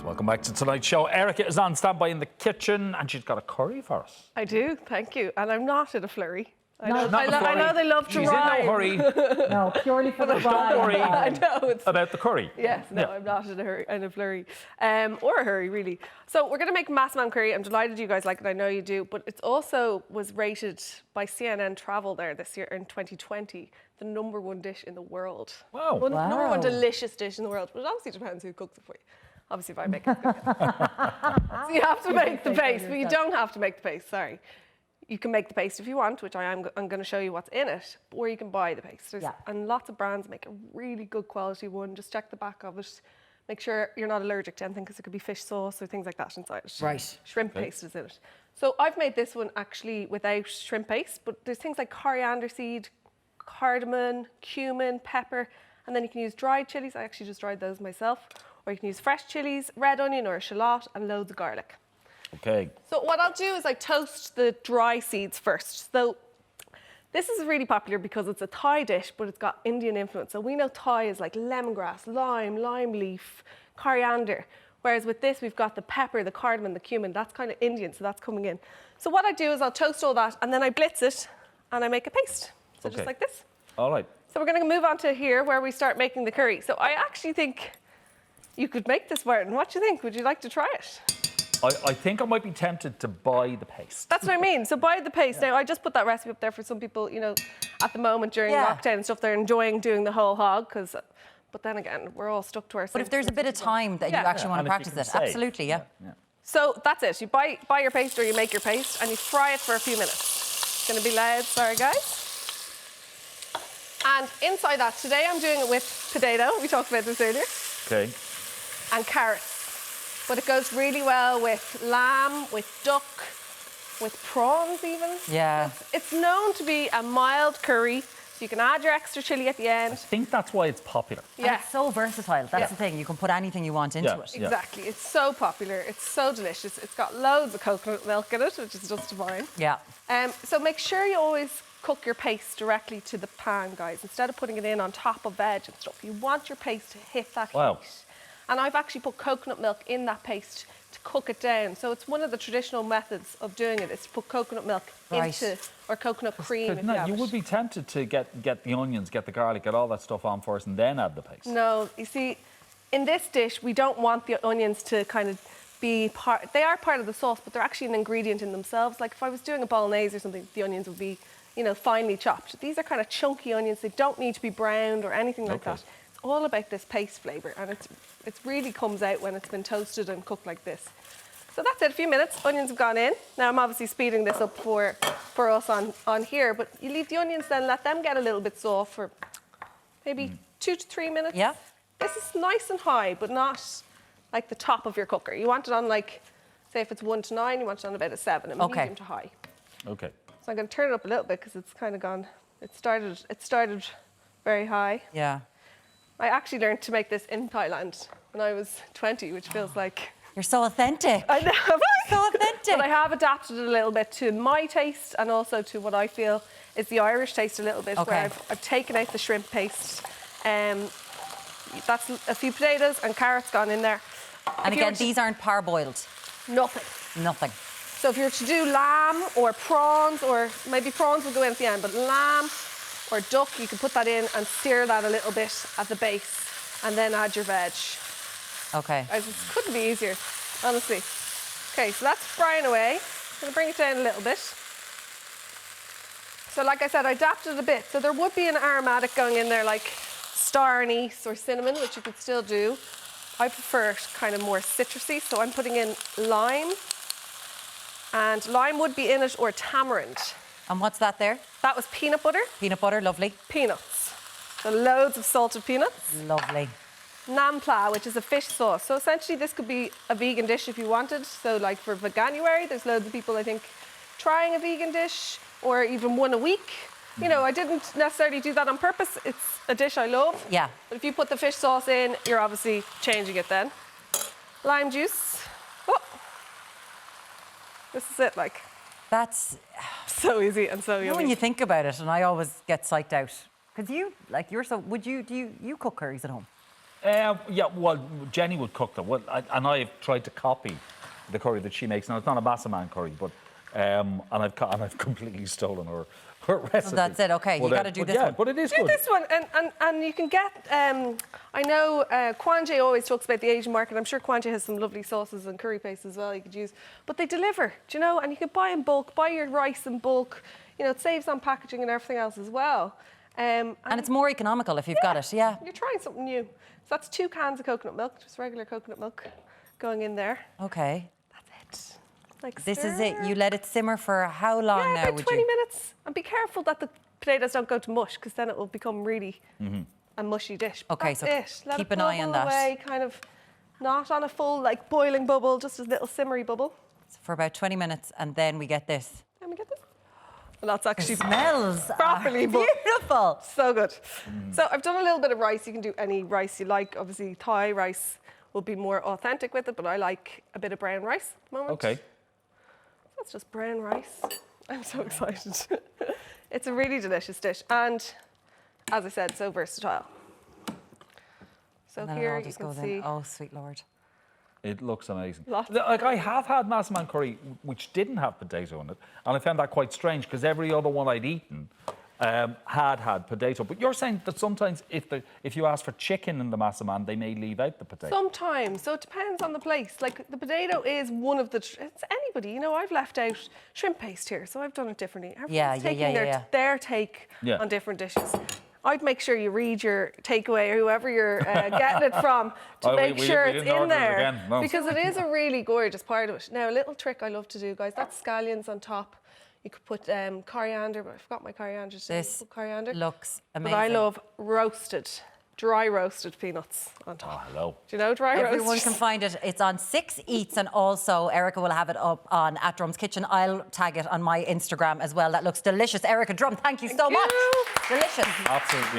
Welcome back to tonight's show. Erica is on standby in the kitchen and she's got a curry for us. I do, thank you. And I'm not in a flurry. I know they love to She's rhyme. in no hurry. No, purely for the Don't rhyme. worry I know, about the curry. Yes, no, Yeah. I'm not in a hurry, or a hurry, really. So we're going to make Massaman Curry. I'm delighted you guys like it. I know you do. But it also was rated by CNN Travel there this year in 2020, the #1 dish in the world. Wow. Well, Wow. #1 delicious dish in the world. But it obviously depends who cooks it for you. Obviously, if I make it. So you have to make the paste, but you don't have to make the paste, sorry. You can make the paste if you want, which I'm going to show you what's in it, or you can buy the paste. And lots of brands make a really good quality one. Just check the back of it. Make sure you're not allergic to anything because it could be fish sauce or things like that inside it. Right. Shrimp paste is in it. So I've made this one actually without shrimp paste, but there's things like coriander seed, cardamom, cumin, pepper, and then you can use dried chilies. I actually just dried those myself. Or you can use fresh chilies, red onion or a shallot, and loads of garlic. Okay. So what I'll do is I toast the dry seeds first. So this is really popular because it's a Thai dish, but it's got Indian influence. So we know Thai is like lemongrass, lime leaf, coriander. Whereas with this, we've got the pepper, the cardamom, the cumin. That's kind of Indian, so that's coming in. So what I do is I'll toast all that, and then I blitz it, and I make a paste. So just like this. All right. So we're going to move on to here, where we start making the curry. So I actually think you could make this, Martin. What do you think? Would you like to try it? I think I might be tempted to buy the paste. That's what I mean. So buy the paste. Now, I just put that recipe up there for some people, you know, at the moment during lockdown and stuff, they're enjoying doing the whole hog but then again, we're all stuck to our But if there's a bit of time that you actually want to practice it, absolutely, yeah. So that's it. You buy your paste or you make your paste and you fry it for a few minutes. It's going to be loud, sorry guys. And inside that, today I'm doing it with potato. We talked about this earlier. Okay. And carrots. But it goes really well with lamb, with duck, with prawns even. Yeah. It's known to be a mild curry, so you can add your extra chilli at the end. I think that's why it's popular. And it's so versatile. That's the thing. You can put anything you want into it. Exactly. It's so popular. It's so delicious. It's got loads of coconut milk in it, which is just divine. Yeah. So make sure you always cook your paste directly to the pan, guys, instead of putting it in on top of veg and stuff. You want your paste to hit that heat. And I've actually put coconut milk in that paste to cook it down. So it's one of the traditional methods of doing it, is to put coconut milk into, or coconut cream if you have You would be tempted to get the onions, get the garlic, get all that stuff on first and then add the paste. No, you see, in this dish, we don't want the onions to kind of be part, they are part of the sauce, but they're actually an ingredient in themselves. Like if I was doing a bolognese or something, the onions would be, you know, finely chopped. These are kind of chunky onions. They don't need to be browned or anything like that. It's all about this paste flavour, and it really comes out when it's been toasted and cooked like this. So that's it, a few minutes. Onions have gone in. Now I'm obviously speeding this up for us on here, but you leave the onions then, let them get a little bit soft for maybe 2 to 3 minutes. Yeah. This is nice and high, but not like the top of your cooker. You want it on like, say if it's 1 to 9, you want it on about a 7, and medium to high. Okay. So I'm going to turn it up a little bit because it's kind of gone, it started very high. Yeah. I actually learned to make this in Thailand when I was 20, which feels like... You're so authentic. I know, right? So authentic. But I have adapted it a little bit to my taste and also to what I feel is the Irish taste a little bit, where I've taken out the shrimp paste. That's a few potatoes and carrots gone in there. And again, these aren't parboiled. Nothing. Nothing. So if you're to do lamb or prawns, or maybe prawns will go in at the end, but lamb or duck, you can put that in and sear that a little bit at the base and then add your veg. Okay. It couldn't be easier, honestly. Okay, so that's frying away. I'm going to bring it down a little bit. So like I said, I adapted it a bit. So there would be an aromatic going in there like star anise or cinnamon, which you could still do. I prefer it kind of more citrusy, so I'm putting in lime. And lime would be in it, or tamarind. And what's that there? That was peanut butter. Peanut butter, lovely. Peanuts. So loads of salted peanuts. Lovely. Nampla, which is a fish sauce. So essentially this could be a vegan dish if you wanted. So like for Veganuary, there's loads of people, I think, trying a vegan dish, or even one a week. You know, I didn't necessarily do that on purpose. It's a dish I love. Yeah. But if you put the fish sauce in, you're obviously changing it then. Lime juice. Oh. This is it, like. That's so easy and so yummy. when you think about it, and I always get psyched out. Because you, like, you're so, do you cook curries at home? Yeah, well, Jenny would cook them. Well, and I've tried to copy the curry that she makes. Now, it's not a Massaman curry, but and I've completely stolen her recipe. So that's it. Okay, you got to do this one. But it is Do good. this one, and you can get. I know Kwanje always talks about the Asian market. I'm sure Kwanje has some lovely sauces and curry paste as well you could use. But they deliver, do you know? And you can buy in bulk, buy your rice in bulk. You know, it saves on packaging and everything else as well. And it's more economical if you've got it, yeah. You're trying something new. So that's 2 cans of coconut milk, just regular coconut milk, going in there. Okay. That's it. Like This is stir. it. You let it simmer for how long Yeah, now, about would 20 you? minutes. And be careful that the potatoes don't go to mush, because then it will become really a mushy dish. But Okay, that's so it. Let keep it an eye on bubble that. away, kind of not on a full, like, boiling bubble, just a little simmery bubble. For about 20 minutes, and then we get this. Let me get this. Well, that's actually Smells properly are beautiful. so good. So I've done a little bit of rice. You can do any rice you like. Obviously, Thai rice will be more authentic with it, but I like a bit of brown rice at the moment. Okay. That's just brown rice. I'm so excited. It's a really delicious dish. And as I said, so versatile. So And then it here all you just can goes see in. Oh, sweet Lord. It looks amazing. Lots. Like, I have had Massaman curry which didn't have potato in it, and I found that quite strange because every other one I'd eaten had potato. But you're saying that sometimes if you ask for chicken in the Massaman, they may leave out the potato. sometimes. So it depends on the place. Like the potato is one of the, it's anybody, you know, I've left out shrimp paste here, so I've done it differently. Everyone's taking their take on different dishes. I'd make sure you read your takeaway or whoever you're getting it from to make sure we it's didn't in order it there. again, no. Because it is a really gorgeous part of it. Now, a little trick I love to do, guys, that's scallions on top. You could put coriander, but I forgot my coriander today. This Put coriander. looks But amazing. I love dry roasted peanuts on top. Oh, hello. Do you know dry Everyone roast? can find it. It's on 6 Eats, and also Erica will have it up on at Drum's Kitchen. I'll tag it on my Instagram as well. That looks delicious. Erica Drum, thank you so much. you. Delicious. Absolutely.